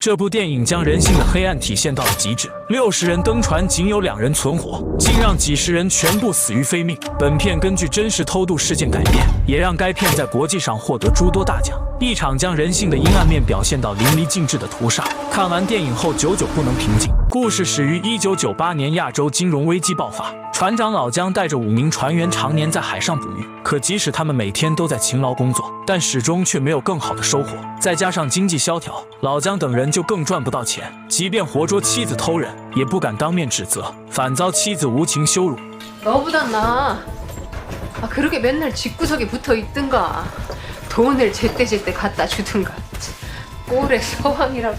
这部电影将人性的黑暗体现到了极致。60人登船，仅有2人存活，竟让几十人全部死于非命。本片根据真实偷渡事件改编，也让该片在国际上获得诸多大奖。一场将人性的阴暗面表现到淋漓尽致的屠杀，看完电影后久久不能平静。故事始于1998年，亚洲金融危机爆发，船长老姜带着5名船员常年在海上捕鱼，可即使他们每天都在勤劳工作，但始终却没有更好的收获。再加上经济萧条，老姜等人就更赚不到钱，即便活捉妻子偷人，也不敢当面指责，反遭妻子无情羞辱。 너보단 나아. 그렇게 맨날 집구석에 붙어있든가 돈을 제때제때 갖다 주든가. 꼴의 서왕이라고.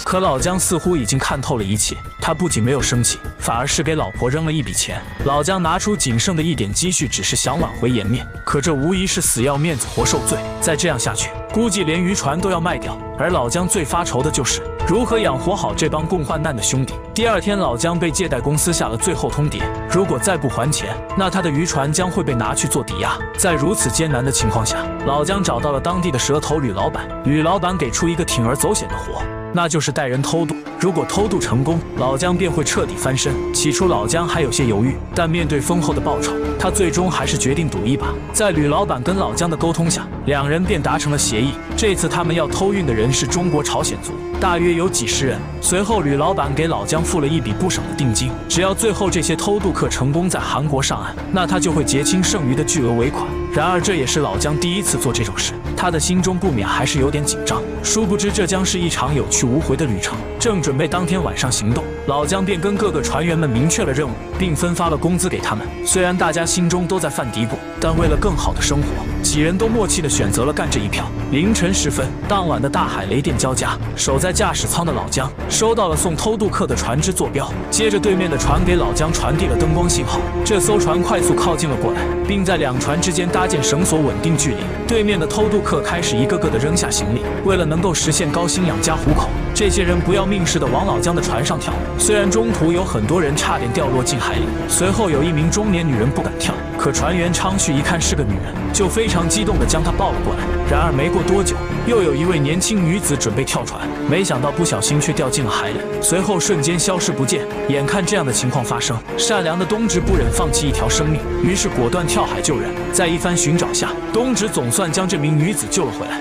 可老姜似乎已经看透了一切，他不仅没有生气，反而是给老婆扔了一笔钱。老姜拿出仅剩的一点积蓄，只是想挽回颜面，可这无疑是死要面子活受罪。再这样下去，估计连渔船都要卖掉。而老姜最发愁的就是如何养活好这帮共患难的兄弟。第二天，老姜被借贷公司下了最后通牒，如果再不还钱，那他的渔船将会被拿去做抵押。在如此艰难的情况下，老姜找到了当地的蛇头吕老板，吕老板给出一个铤而走险的活。 那就是带人偷渡，如果偷渡成功，老姜便会彻底翻身。起初老姜还有些犹豫，但面对丰厚的报酬，他最终还是决定赌一把。在吕老板跟老姜的沟通下，2人便达成了协议。这次他们要偷运的人是中国朝鲜族，大约有几十人。随后吕老板给老姜付了一笔不少的定金，只要最后这些偷渡客成功在韩国上岸，那他就会结清剩余的巨额尾款。然而这也是老姜第一次做这种事，他的心中不免还是有点紧张。殊不知这将是一场有去无回的旅程。正准备当天晚上行动，老姜便跟各个船员们明确了任务，并分发了工资给他们。虽然大家心中都在犯嘀咕，但为了更好的生活，几人都默契地选择了干这一票。凌晨时分，当晚的大海雷电交加，守在驾驶舱的老姜收到了送偷渡客的船只坐标，接着对面的船给老姜传递了灯光信号。这艘船快速靠近了过来，并在2船之间搭建绳索稳定距离。对面的偷渡客开始一个个地扔下行李，为了能够实现高薪养家糊口，这些人不要命似的往老姜的船上跳。虽然中途有很多人差点掉落进海里，随后有一名中年女人不敢跳，可船员昌旭一看是个女人，就非常激动地将她抱了过来。然而没过多久，又有一位年轻女子准备跳船，没想到不小心却掉进了海里，随后瞬间消失不见。眼看这样的情况发生，善良的东直不忍放弃一条生命，于是果断跳海救人。在一番寻找下，东直总算将这名女子救了回来。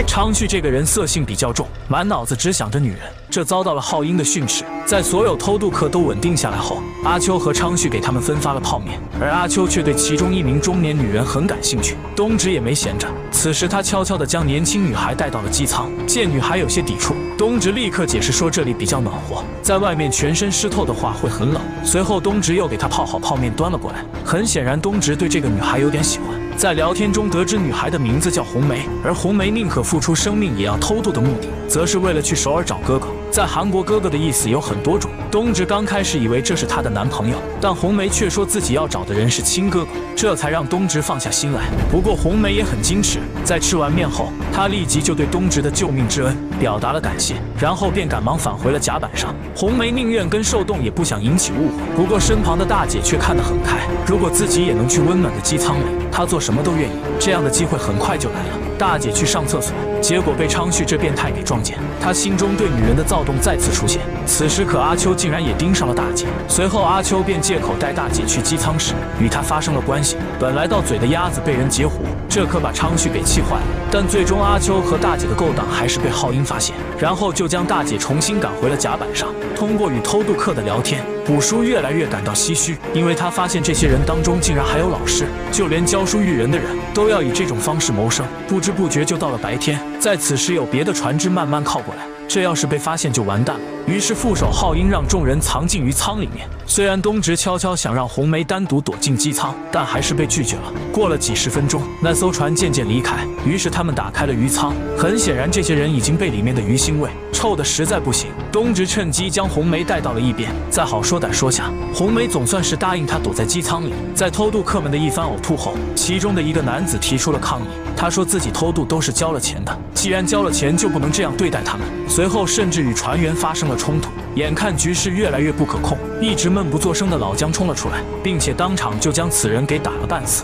昌旭这个人色性比较重，满脑子只想着女人，这遭到了浩英的训斥。在所有偷渡客都稳定下来后，阿秋和昌旭给他们分发了泡面，而阿秋却对其中一名中年女人很感兴趣。东直也没闲着，此时他悄悄地将年轻女孩带到了机舱。见女孩有些抵触，东直立刻解释说这里比较暖和，在外面全身湿透的话会很冷。随后东直又给她泡好泡面端了过来。很显然，东直对这个女孩有点喜欢。 在聊天中得知女孩的名字叫红梅，而红梅宁可付出生命也要偷渡的目的，则是为了去首尔找哥哥。在韩国，哥哥的意思有很多种。东直刚开始以为这是她的男朋友，但红梅却说自己要找的人是亲哥哥，这才让东直放下心来。不过红梅也很矜持，在吃完面后，她立即就对东直的救命之恩表达了感谢，然后便赶忙返回了甲板上。红梅宁愿跟受冻，也不想引起误会。不过身旁的大姐却看得很开，如果自己也能去温暖的机舱里，她做什么都愿意。这样的机会很快就来了。大姐去上厕所，结果被昌旭这变态给撞见，他心中对女人的躁动再次出现。此时可阿秋竟然也盯上了大姐，随后阿秋便借口带大姐去机舱时与她发生了关系。本来到嘴的鸭子被人截胡，这可把昌旭给气坏了。但最终阿秋和大姐的勾当还是被浩英发现，然后就将大姐重新赶回了甲板上。通过与偷渡客的聊天，卜叔越来越感到唏嘘，因为他发现这些人当中竟然还有老师，就连教书育人的人都要以这种方式谋生。不知不觉就到了白天，在此时有别的船只慢慢靠过来，这要是被发现就完蛋了。于是副手浩英让众人藏进鱼舱里面。虽然东直悄悄想让红梅单独躲进机舱，但还是被拒绝了。过了几十分钟，那艘船渐渐离开，于是他们打开了鱼舱。很显然，这些人已经被里面的鱼腥味臭得实在不行。东直趁机将红梅带到了一边，在好说歹说下，红梅总算是答应他躲在机舱里。在偷渡客们的一番呕吐后，其中的一个男子提出了抗议。他说自己偷渡都是交了钱的，既然交了钱就不能这样对待他们。随后甚至与船员发生了冲突。眼看局势越来越不可控，一直闷不作声的老姜冲了出来，并且当场就将此人给打了半死。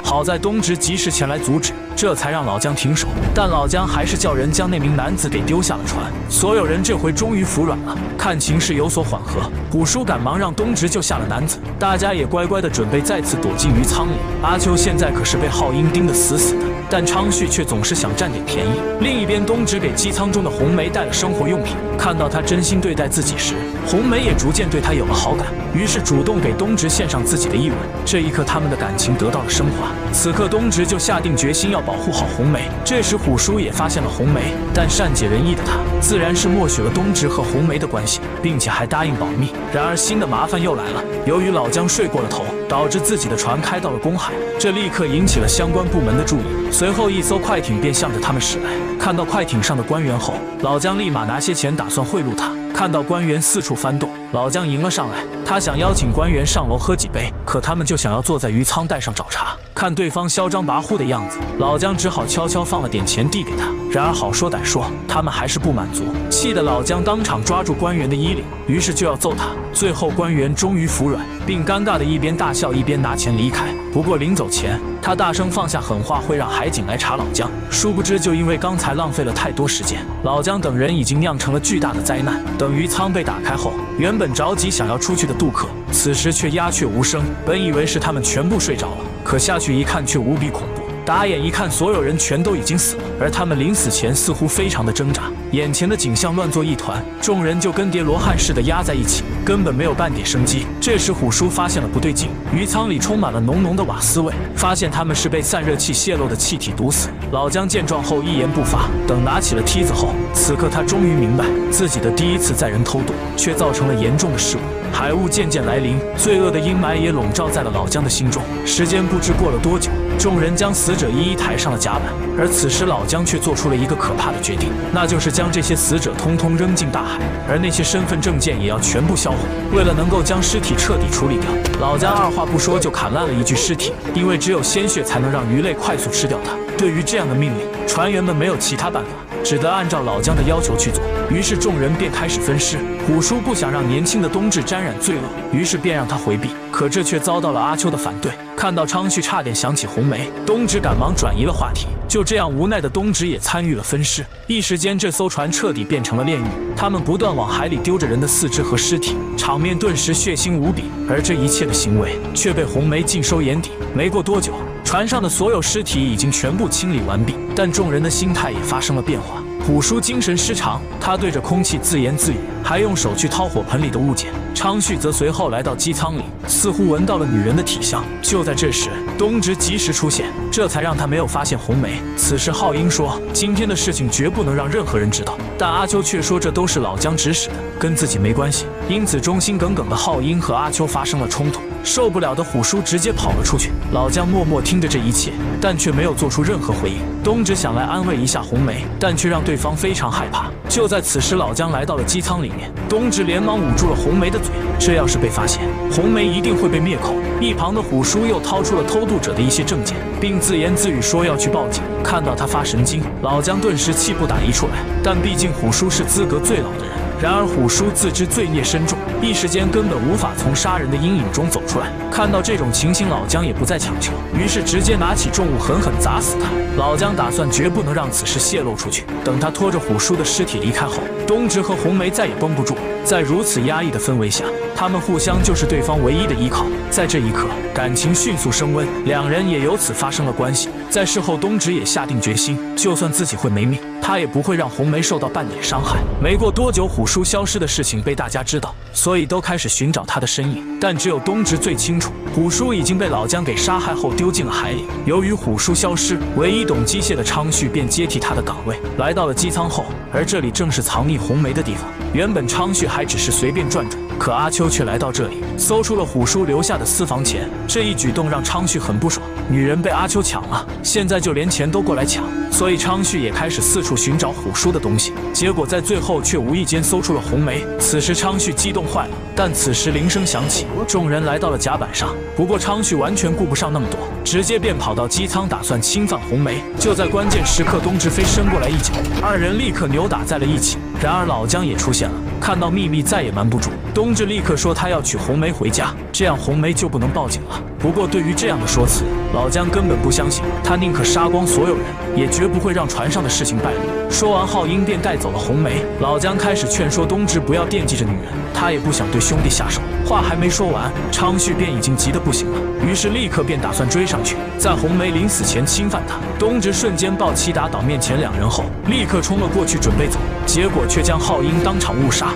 好在东直及时前来阻止，这才让老姜停手。但老姜还是叫人将那名男子给丢下了船。所有人这回终于服软了，看情势有所缓和，虎叔赶忙让东直救下了男子，大家也乖乖的准备再次躲进鱼仓里。阿秋现在可是被浩英盯得死死的，但昌旭却总是想占点便宜。另一边，东直给机舱中的红梅带了生活用品，看到他真心对待自己时，红梅也逐渐对他有了好感，于是主动给东直献上自己的一吻。这一刻，他们的感情得到了升华。此刻，东直就下定决心要保护好红梅。这时，虎叔也发现了红梅，但善解人意的他自然是默许了东直和红梅的关系，并且还答应保密。然而，新的麻烦又来了。由于老姜睡过了头，导致自己的船开到了公海，这立刻引起了相关部门的注意。随后，一艘快艇便向着他们驶来。看到快艇上的官员后，老姜立马拿些钱打算贿赂他。看到官员四处翻动，老姜迎了上来。他想邀请官员上楼喝几杯，可他们就想要坐在鱼舱带上找茬。看对方嚣张跋扈的样子，老姜只好悄悄放了点钱递给他。然而好说歹说，他们还是不满足，气得老姜当场抓住官员的衣领，于是就要揍他。最后官员终于服软，并尴尬的一边大笑一边拿钱离开。不过临走前，他大声放下狠话，会让海警来查老姜。殊不知，就因为刚才浪费了太多时间，老姜等人已经酿成了巨大的灾难。等鱼舱被打开后，原本着急想要出去的渡客，此时却鸦雀无声。本以为是他们全部睡着了，可下去一看却无比恐怖。打眼一看，所有人全都已经死了，而他们临死前似乎非常的挣扎，眼前的景象乱作一团，众人就跟叠罗汉似的压在一起，根本没有半点生机。这时虎叔发现了不对劲，鱼舱里充满了浓浓的瓦斯味，发现他们是被散热器泄漏的气体毒死。老姜见状后一言不发，等拿起了梯子后，此刻他终于明白，自己的第一次载人偷渡却造成了严重的事故。海雾渐渐来临，罪恶的阴霾也笼罩在了老姜的心中。时间不知过了多久，众人将死者一一抬上了甲板，而此时老姜却做出了一个可怕的决定，那就是将这些死者通通扔进大海，而那些身份证件也要全部销毁。为了能够将尸体彻底处理掉，老姜二话不说就砍烂了一具尸体，因为只有鲜血才能让鱼类快速吃掉它。对于这样的命令，船员们没有其他办法，只得按照老姜的要求去做。于是众人便开始分尸。虎叔不想让年轻的冬至沾染罪恶，于是便让他回避，可这却遭到了阿秋的反对。看到昌旭差点想起红梅，东直赶忙转移了话题。就这样，无奈的东直也参与了分尸。一时间，这艘船彻底变成了炼狱。他们不断往海里丢着人的四肢和尸体，场面顿时血腥无比。而这一切的行为却被红梅尽收眼底。没过多久，船上的所有尸体已经全部清理完毕，但众人的心态也发生了变化。虎叔精神失常，他对着空气自言自语，还用手去掏火盆里的物件。昌旭则随后来到机舱里，似乎闻到了女人的体香。就在这时，东直及时出现，这才让他没有发现红梅。此时浩英说，今天的事情绝不能让任何人知道，但阿秋却说这都是老姜指使的，跟自己没关系。因此忠心耿耿的浩英和阿秋发生了冲突。受不了的虎叔直接跑了出去，老姜默默听着这一切，但却没有做出任何回应。东直想来安慰一下红梅，但却让对方非常害怕。就在此时，老姜来到了机舱里面，东直连忙捂住了红梅的嘴，这要是被发现，红梅一定会被灭口。一旁的虎叔又掏出了偷渡者的一些证件，并自言自语说要去报警。看到他发神经，老姜顿时气不打一处来，但毕竟虎叔是资格最老的人。然而虎叔自知罪孽深重，一时间根本无法从杀人的阴影中走出来。看到这种情形，老姜也不再强求，于是直接拿起重物狠狠砸死他。老姜打算绝不能让此事泄露出去。等他拖着虎叔的尸体离开后，东直和红梅再也绷不住，在如此压抑的氛围下，他们互相就是对方唯一的依靠。在这一刻，感情迅速升温，两人也由此发生了关系。在事后，东直也下定决心，就算自己会没命，他也不会让红梅受到半点伤害。没过多久，虎叔消失的事情被大家知道，所以都开始寻找他的身影。但只有东直最清楚，虎叔已经被老姜给杀害后丢进了海里。由于虎叔消失，唯一懂机械的昌旭便接替他的岗位，来到了机舱后，而这里正是藏匿红梅的地方。原本昌旭还只是随便转转，可阿秋却来到这里，搜出了虎叔留下的私房钱。这一举动让昌旭很不爽，女人被阿秋抢了，现在就连钱都过来抢，所以昌旭也开始四处寻找虎叔的东西。结果在最后却无意间搜出了红梅。此时昌旭激动坏了，但此时铃声响起，众人来到了甲板上。不过昌旭完全顾不上那么多，直接便跑到机舱打算侵犯红梅。就在关键时刻，东直飞伸过来一脚，二人立刻扭打在了一起。然而老姜也出现了，看到秘密再也瞒不住，东直立刻说他要娶红梅回家，这样红梅就不能报警了。不过对于这样的说辞，老姜根本不相信，他宁可杀光所有人，也绝不会让船上的事情败露。说完，浩英便带走了红梅。老姜开始劝说东直不要惦记着女人，他也不想对兄弟下手。话还没说完，昌旭便已经急得不行了，于是立刻便打算追上去，在红梅临死前侵犯她。东直瞬间暴击打倒面前两人后，立刻冲了过去准备走，结果却将浩英当场误杀。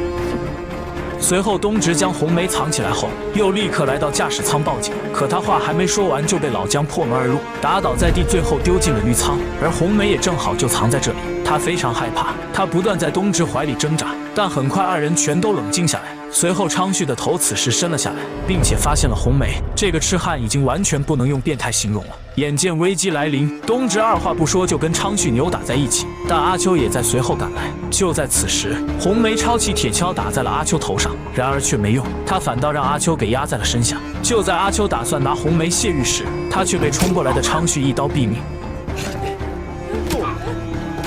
随后，东直将红梅藏起来后，又立刻来到驾驶舱报警。可他话还没说完，就被老姜破门而入，打倒在地，最后丢进了鱼舱。而红梅也正好就藏在这里，他非常害怕，他不断在东直怀里挣扎，但很快二人全都冷静下来。随后，昌旭的头此时伸了下来，并且发现了红梅。这个痴汉已经完全不能用变态形容了。眼见危机来临，东直二话不说就跟昌旭扭打在一起，但阿秋也在随后赶来。就在此时，红梅抄起铁锹打在了阿秋头上，然而却没用，他反倒让阿秋给压在了身下。就在阿秋打算拿红梅泄欲时，他却被冲过来的昌旭一刀毙命。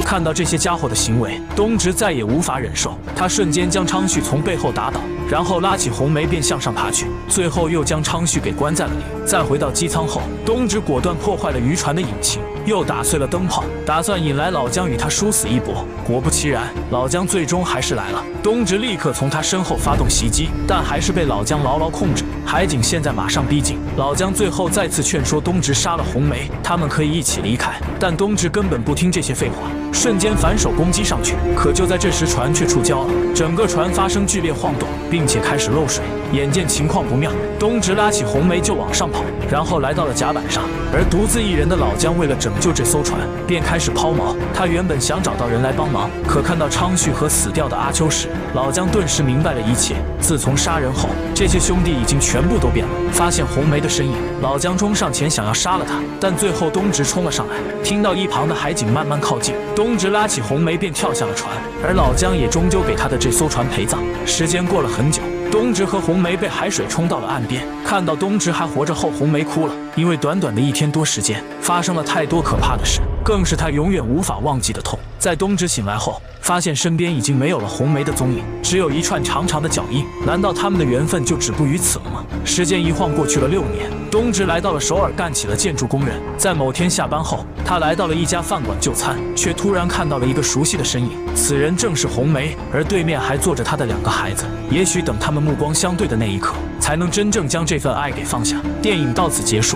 看到这些家伙的行为，东直再也无法忍受，他瞬间将昌旭从背后打倒，然后拉起红梅便向上爬去，最后又将昌旭给关在了里。再回到机舱后，东直果断破坏了渔船的引擎，又打碎了灯泡，打算引来老姜与他殊死一搏。果不其然，老姜最终还是来了。东直立刻从他身后发动袭击，但还是被老姜牢牢控制。海警现在马上逼近，老姜最后再次劝说东直杀了红梅，他们可以一起离开。但东直根本不听这些废话，瞬间反手攻击上去。可就在这时，船却触礁了，整个船发生剧烈晃动，并且开始漏水。眼见情况不妙，东直拉起红梅就往上跑，然后来到了甲板上。而独自一人的老姜为了拯救这艘船，便开始抛锚。他原本想找到人来帮忙，可看到昌旭和死掉的阿秋时，老姜顿时明白了一切。自从杀人后，这些兄弟已经全部都变了。发现红梅的身影，老姜冲上前想要杀了他，但最后东直冲了上来。听到一旁的海警慢慢靠近，东直拉起红梅便跳下了船，而老姜也终究给他的这艘船陪葬。时间过了很久，东直和红梅被海水冲到了岸边。看到东直还活着后，红梅哭了，因为短短的1天多时间，发生了太多可怕的事，更是他永远无法忘记的痛。在东直醒来后，发现身边已经没有了红梅的踪影，只有一串长长的脚印。难道他们的缘分就止步于此了吗？时间一晃过去了6年，东直来到了首尔，干起了建筑工人。在某天下班后，他来到了一家饭馆就餐，却突然看到了一个熟悉的身影，此人正是红梅，而对面还坐着他的2个孩子。也许等他们目光相对的那一刻，才能真正将这份爱给放下。电影到此结束。